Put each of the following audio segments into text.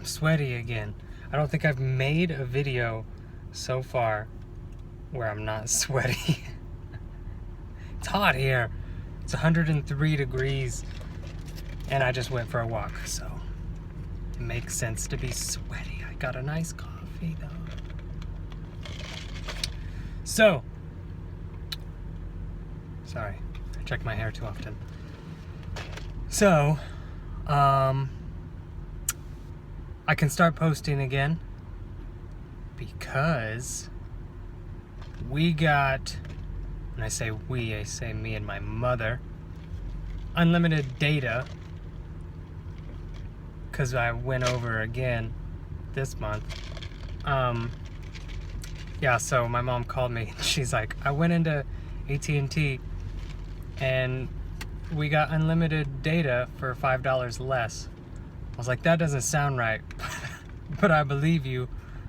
sweaty again. I don't think I've made a video so far where I'm not sweaty. It's hot here. It's 103 degrees and I just went for a walk, so it makes sense to be sweaty. I got a nice coffee though. So, sorry, I check my hair too often. So, I can start posting again because we got, when I say we, I say me and my mother, unlimited data, because I went over again this month. Yeah, so my mom called me. She's like, I went into AT&T and we got unlimited data for $5 less. I was like, that doesn't sound right, but I believe you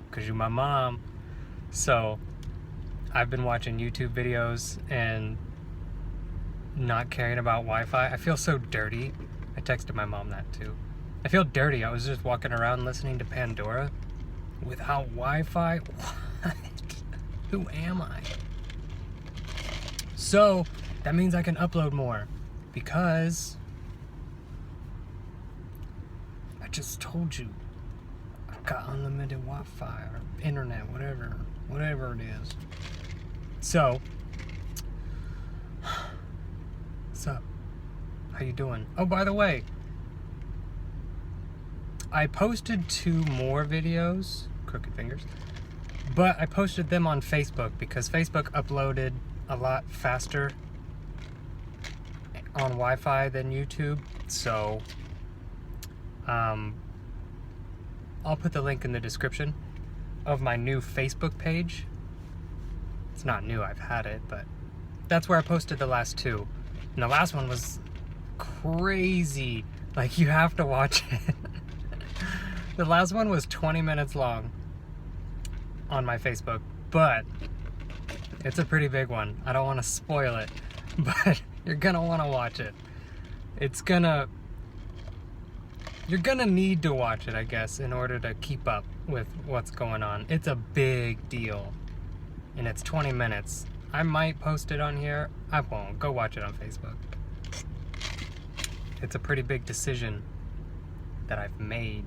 because you're my mom. So I've been watching YouTube videos and not caring about Wi-Fi. I feel so dirty. I texted my mom that too. I feel dirty. I was just walking around listening to Pandora without Wi-Fi. What? Who am I? So that means I can upload more because I just told you I've got unlimited Wi-Fi or internet, whatever it is. So, what's up? How you doing? Oh, by the way, I posted 2 more videos, crooked fingers, but I posted them on Facebook because Facebook uploaded a lot faster on Wi-Fi than YouTube. So, I'll put the link in the description of my new Facebook page. It's not new, I've had it, but that's where I posted the last 2. And the last one was crazy. Like, you have to watch it. The last one was 20 minutes long on my Facebook, but it's a pretty big one. I don't want to spoil it, but you're gonna want to watch it. You're gonna need to watch it, I guess, in order to keep up with what's going on. It's a big deal, and it's 20 minutes. I might post it on here. I won't. Go watch it on Facebook. It's a pretty big decision that I've made.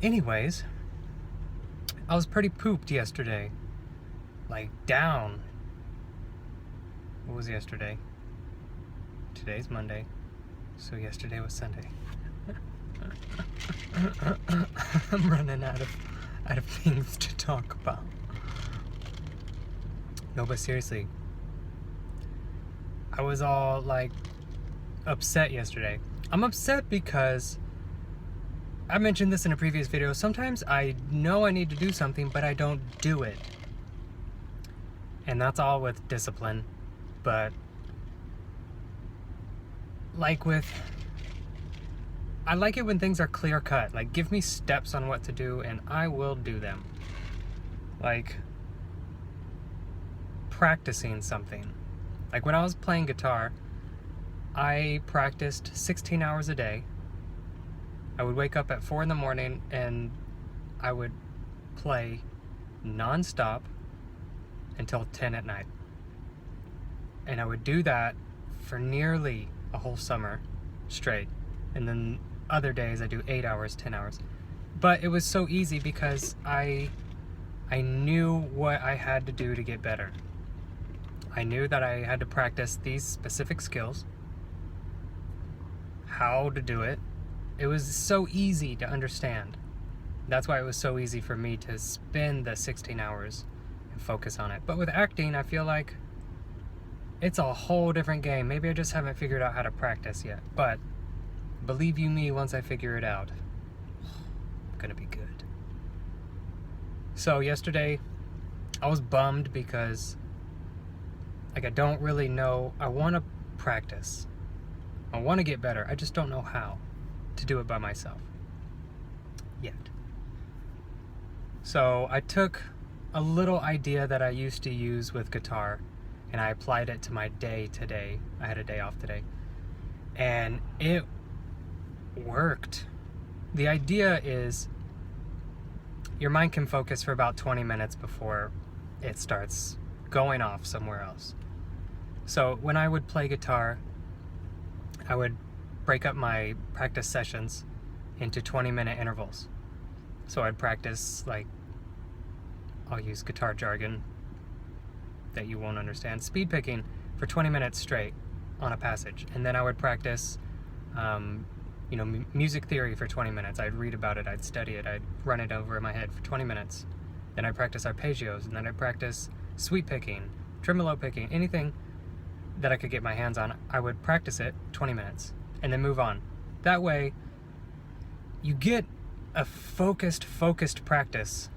Anyways, I was pretty pooped yesterday. Like, down. What was yesterday? Today's Monday. So yesterday was Sunday. I'm running out of things to talk about. No, but seriously, I was all like upset yesterday. I'm upset because I mentioned this in a previous video. Sometimes I know I need to do something, but I don't do it. And that's all with discipline. But like I like it when things are clear cut. Like, give me steps on what to do and I will do them. Like practicing something. Like when I was playing guitar, I practiced 16 hours a day. I would wake up at 4 in the morning and I would play non-stop until 10 at night. And I would do that for nearly a whole summer straight. And then other days I do 8 hours, 10 hours. But it was so easy because I knew what I had to do to get better. I knew that I had to practice these specific skills, how to do it. It was so easy to understand. That's why it was so easy for me to spend the 16 hours and focus on it. But with acting, I feel like it's a whole different game. Maybe I just haven't figured out how to practice yet. But believe you me, once I figure it out, I'm gonna be good. So yesterday, I was bummed because like I don't really know. I want to practice. I want to get better. I just don't know how to do it by myself yet. So I took a little idea that I used to use with guitar and I applied it to my day today. I had a day off today. And it worked. the idea is your mind can focus for about 20 minutes before it starts going off somewhere else. So when I would play guitar, I would break up my practice sessions into 20-minute intervals. So I'd practice, like, I'll use guitar jargon that you won't understand, speed picking for 20 minutes straight on a passage. And then I would practice music theory for 20 minutes. I'd read about it, I'd study it, I'd run it over in my head for 20 minutes. Then I'd practice arpeggios, and then I'd practice sweep picking, tremolo picking, anything that I could get my hands on. I would practice it 20 minutes and then move on. That way, you get a focused practice,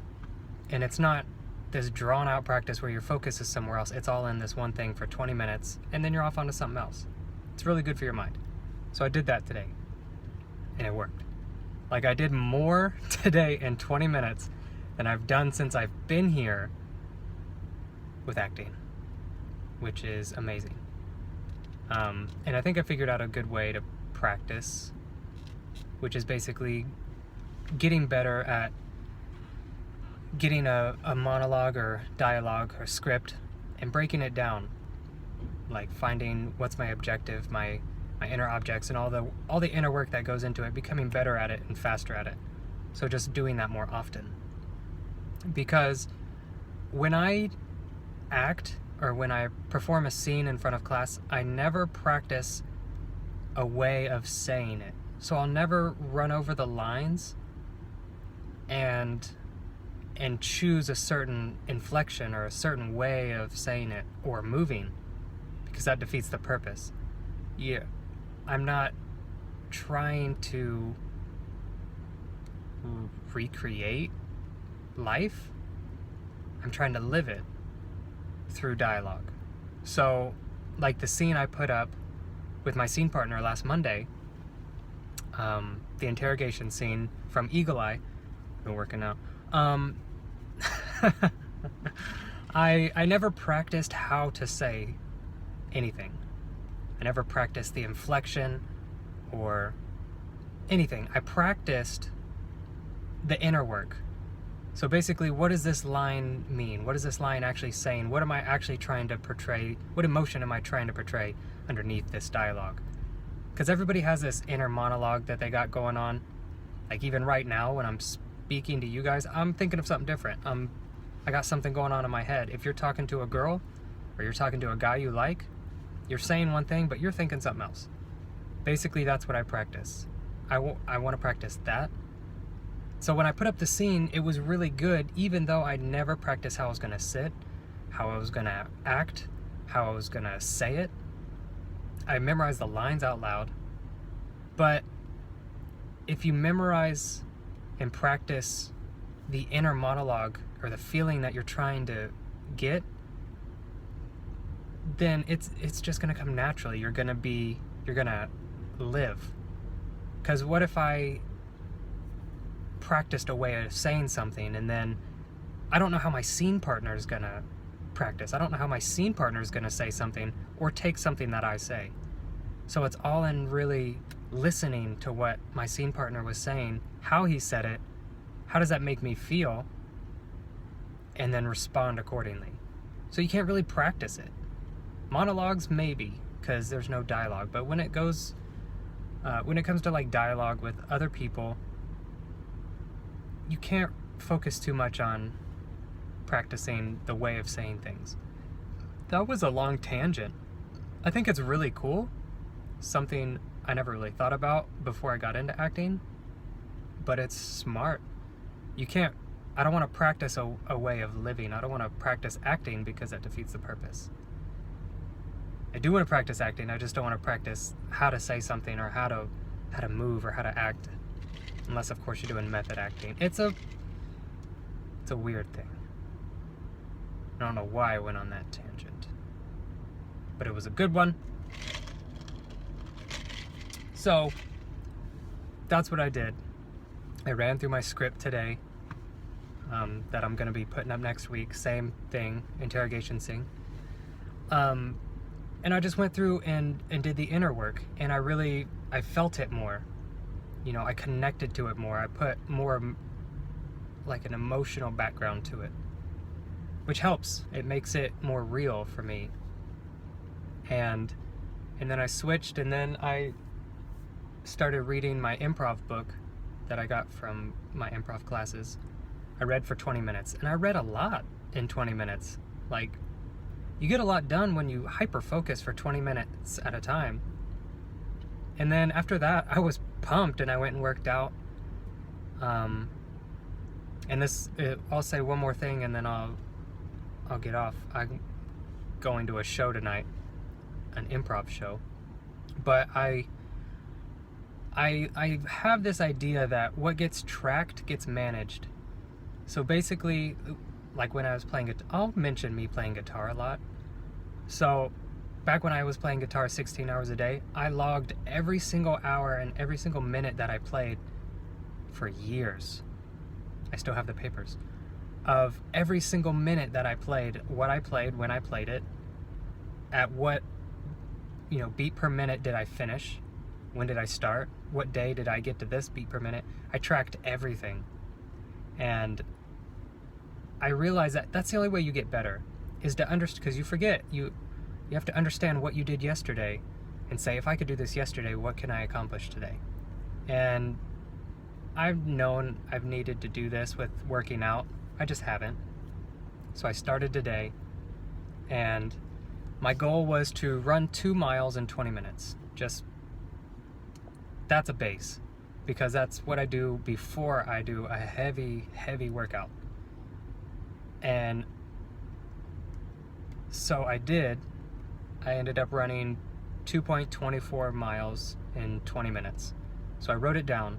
and it's not this drawn out practice where your focus is somewhere else. It's all in this one thing for 20 minutes, and then you're off onto something else. It's really good for your mind. So I did that today, and it worked. Like, I did more today in 20 minutes than I've done since I've been here with acting, which is amazing. And I think I figured out a good way to practice, which is basically getting better at getting a monologue or dialogue or script and breaking it down, like finding what's my objective, my inner objects, and all the inner work that goes into it, becoming better at it and faster at it. So just doing that more often. Because when I act or when I perform a scene in front of class, I never practice a way of saying it. So I'll never run over the lines and choose a certain inflection or a certain way of saying it or moving, because that defeats the purpose. Yeah, I'm not trying to recreate life. I'm trying to live it through dialogue. So, like the scene I put up with my scene partner last Monday, the interrogation scene from Eagle Eye, been working out. I never practiced how to say anything. I never practiced the inflection or anything. I practiced the inner work. So basically, what does this line mean? What is this line actually saying? What am I actually trying to portray? What emotion am I trying to portray underneath this dialogue? Because everybody has this inner monologue that they got going on. Like, even right now when I'm speaking to you guys, I'm thinking of something different. I got something going on in my head. If you're talking to a girl or you're talking to a guy you like, you're saying one thing, but you're thinking something else. Basically, that's what I practice. I want to practice that. So when I put up the scene, it was really good, even though I never practiced how I was going to sit, how I was going to act, how I was going to say it. I memorized the lines out loud. But if you memorize and practice the inner monologue or the feeling that you're trying to get, then it's just going to come naturally. You're going to live. Because what if I practiced a way of saying something, and then I don't know how my scene partner is going to practice. I don't know how my scene partner is going to say something or take something that I say. So it's all in really listening to what my scene partner was saying, how he said it, how does that make me feel, and then respond accordingly. So you can't really practice it. Monologues, maybe, because there's no dialogue. But when it comes to like dialogue with other people, you can't focus too much on practicing the way of saying things. That was a long tangent. I think it's really cool. Something I never really thought about before I got into acting, but it's smart. I don't want to practice a way of living. I don't want to practice acting because that defeats the purpose. I do want to practice acting. I just don't want to practice how to say something or how to move or how to act. Unless, of course, you're doing method acting. It's a weird thing. I don't know why I went on that tangent, but it was a good one. So that's what I did. I ran through my script today that I'm going to be putting up next week. Same thing, interrogation scene. And I just went through and did the inner work, and I felt it more. you know, I connected to it more. I put more like an emotional background to it, which helps. It makes it more real for me. And then I switched, and then I started reading my improv book that I got from my improv classes. I read for 20 minutes, and I read a lot in 20 minutes. Like, you get a lot done when you hyper focus for 20 minutes at a time. And then after that, I was pumped, and I went and worked out. And I'll say one more thing, and then I'll get off. I'm going to a show tonight, an improv show. But I have this idea that what gets tracked gets managed. So basically, like when I was playing it, I'll mention me playing guitar a lot. So back when I was playing guitar 16 hours a day, I logged every single hour and every single minute that I played for years. I still have the papers of every single minute that I played, what I played, when I played it, at what, you know, beat per minute did I finish, when did I start, what day did I get to this beat per minute. I tracked everything. And I realized that that's the only way you get better, is to understand, because you forget. You have to understand what you did yesterday and say, if I could do this yesterday, what can I accomplish today? And I've known I've needed to do this with working out. I just haven't. So I started today, and my goal was to run 2 miles in 20 minutes. That's a base, because that's what I do before I do a heavy workout. And so I ended up running 2.24 miles in 20 minutes. So I wrote it down,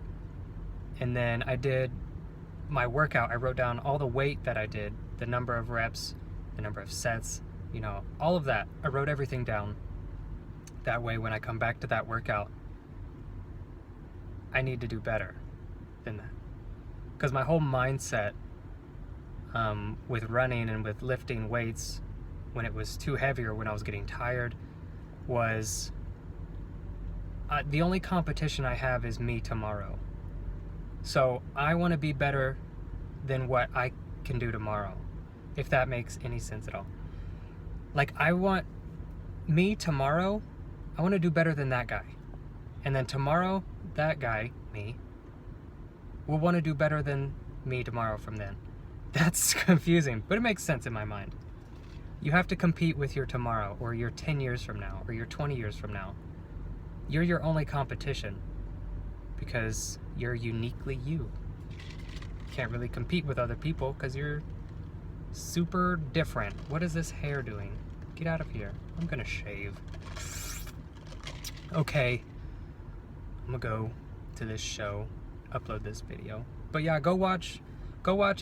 and then I did my workout. I wrote down all the weight that I did, the number of reps, the number of sets, you know, all of that. I wrote everything down. That way, when I come back to that workout, I need to do better than that. Because my whole mindset with running and with lifting weights, when it was too heavy or when I was getting tired, was the only competition I have is me tomorrow. So I want to be better than what I can do tomorrow, if that makes any sense at all. Like, I want me tomorrow, I want to do better than that guy. And then tomorrow, that guy, me, will want to do better than me tomorrow from then. That's confusing, but it makes sense in my mind. You have to compete with your tomorrow, or your 10 years from now, or your 20 years from now. You're your only competition, because you're uniquely you. Can't really compete with other people because you're super different. What is this hair doing? Get out of here. I'm gonna shave. Okay, I'm gonna go to this show, upload this video. But yeah, go watch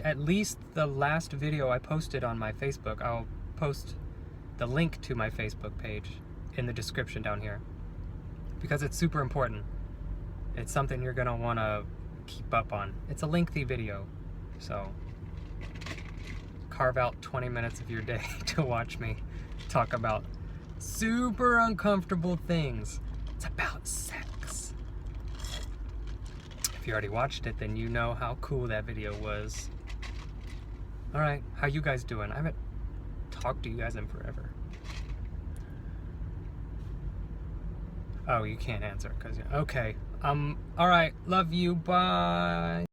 at least the last video I posted on my Facebook. I'll post the link to my Facebook page in the description down here, because it's super important. It's something you're gonna wanna keep up on. It's a lengthy video, so carve out 20 minutes of your day to watch me talk about super uncomfortable things. It's about sex. If you already watched it, then you know how cool that video was. Alright, how you guys doing? I haven't talked to you guys in forever. Oh, you can't answer because okay. Alright, love you, bye.